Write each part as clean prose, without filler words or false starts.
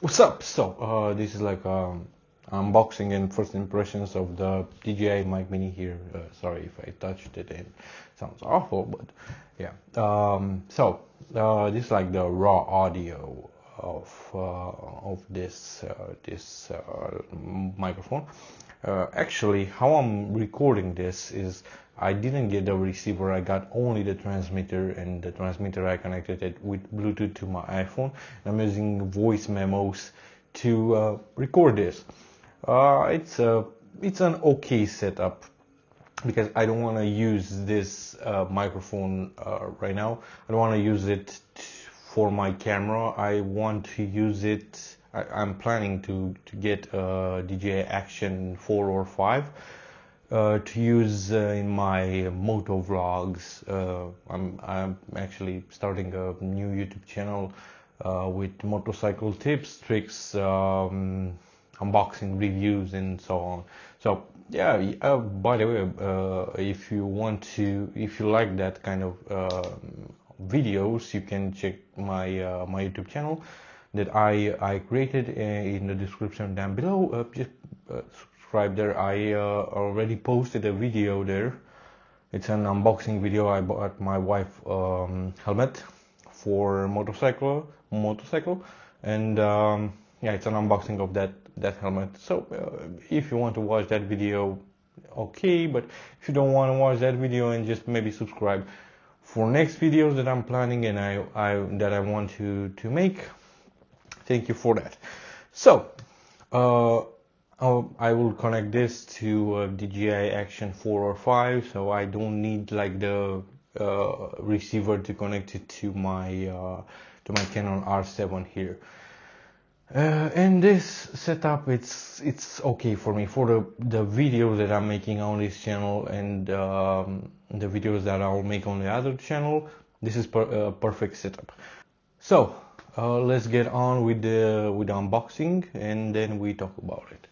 What's up? This is like unboxing and first impressions of the DJI Mic Mini here. Sorry if I touched it and it sounds awful, but yeah. This is like the raw audio of this microphone. Actually, how I'm recording this is I didn't get the receiver, I got only the transmitter, and the transmitter I connected it with Bluetooth to my iPhone. I'm using voice memos to record this. It's an okay setup because I don't want to use this microphone right now. I don't want to use it for my camera. I want to use it. I'm planning to get a DJI Action 4 or 5 to use in my moto vlogs. I'm actually starting a new YouTube channel with motorcycle tips, tricks, unboxing reviews, and so on. So yeah. By the way, if you like that kind of videos, you can check my my YouTube channel that I created in the description down below. Just subscribe there. I already posted a video there. It's an unboxing video. I bought my wife helmet for motorcycle, and yeah, it's an unboxing of that helmet. So if you want to watch that video, okay, but if you don't want to watch that video, and just maybe subscribe for next videos that I'm planning and I want to make. Thank you for that. So I will connect this to DJI Action 4 or 5, so I don't need like the receiver to connect it to my Canon R7 here. And this setup, it's okay for me for the videos that I'm making on this channel, and the videos that I'll make on the other channel. This is perfect setup. So let's get on with the unboxing, and then we talk about it.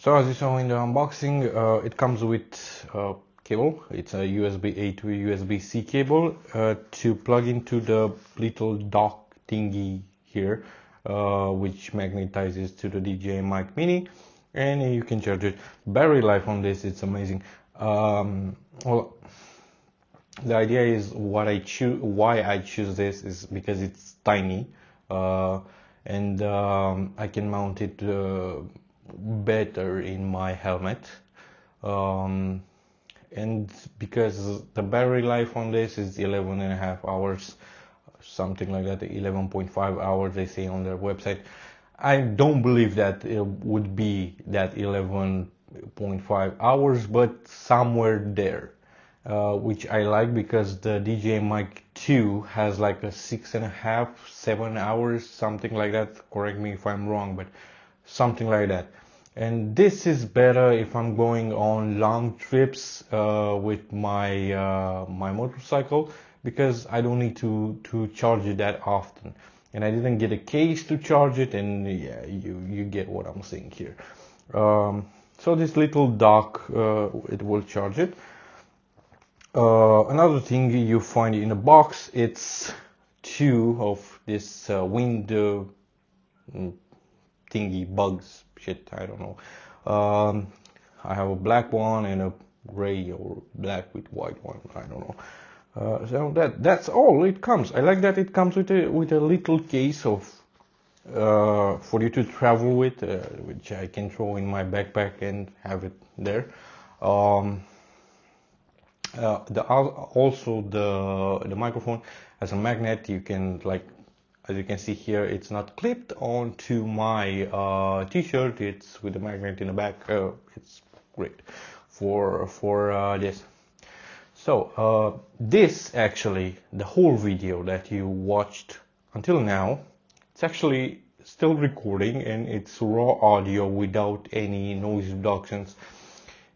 So as you saw in the unboxing, it comes with a cable. It's a USB A to USB-C cable to plug into the little dock thingy here, which magnetizes to the DJI Mic Mini, and you can charge it. Battery life on this, it's amazing. Well, the idea is why I choose this is because it's tiny, and I can mount it better in my helmet, and because the battery life on this is 11.5 hours, something like that, 11.5 hours they say on their website. I don't believe that it would be that 11.5 hours, but somewhere there, which I like, because the DJI Mic 2 has like a 6.5, 7 hours, something like that. Correct me if I'm wrong, but something like that. And this is better if I'm going on long trips with my my motorcycle, because I don't need to charge it that often. And I didn't get a case to charge it, and yeah, you get what I'm saying here. So this little dock, it will charge it. Another thing you find in a box, it's two of this wind thingy bugs, shit, I don't know. I have a black one and a gray or black with white one, I don't know. So that's all it comes. I like that it comes with a little case of for you to travel with, which I can throw in my backpack and have it there. Also the microphone has a magnet. You can, like, as you can see here, it's not clipped onto my t-shirt. It's with a magnet in the back. It's great for this. So this actually, the whole video that you watched until now, it's actually still recording, and it's raw audio without any noise reductions.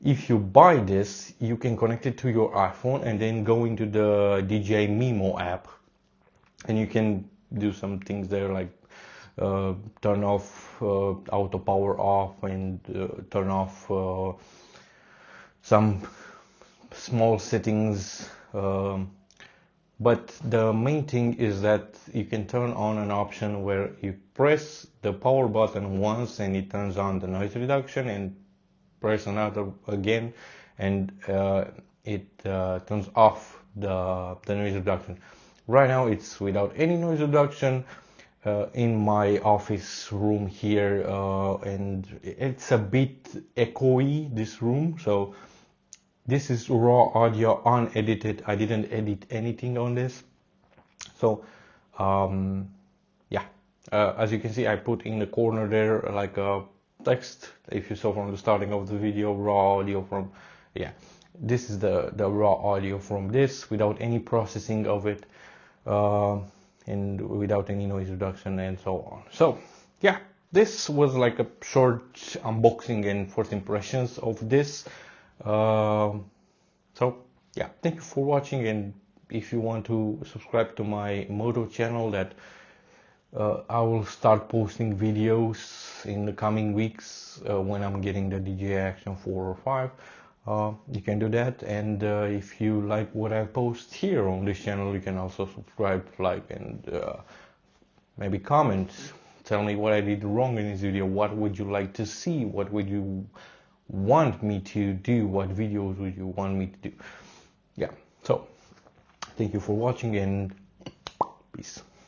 If you buy this, you can connect it to your iPhone and then go into the DJI Mimo app, and you can do some things there, like turn off auto power off, and turn off some small settings, but the main thing is that you can turn on an option where you press the power button once and it turns on the noise reduction, and press another again and it turns off the noise reduction. Right now it's without any noise reduction in my office room here, and it's a bit echoey, this room, so this is raw audio, unedited. I didn't edit anything on this. So yeah, as you can see, I put in the corner there like a text. If you saw from the starting of the video, raw audio from, yeah, this is the raw audio from this, without any processing of it, and without any noise reduction and so on. So yeah, this was like a short unboxing and first impressions of this. So yeah, thank you for watching, and if you want to subscribe to my moto channel, that I will start posting videos in the coming weeks when I'm getting the DJI Action 4 or 5. You can do that, and if you like what I post here on this channel, you can also subscribe, like, and maybe comment. Tell me what I did wrong in this video. What would you like to see? What would you want me to do? What videos would you want me to do? Yeah, so thank you for watching, and peace.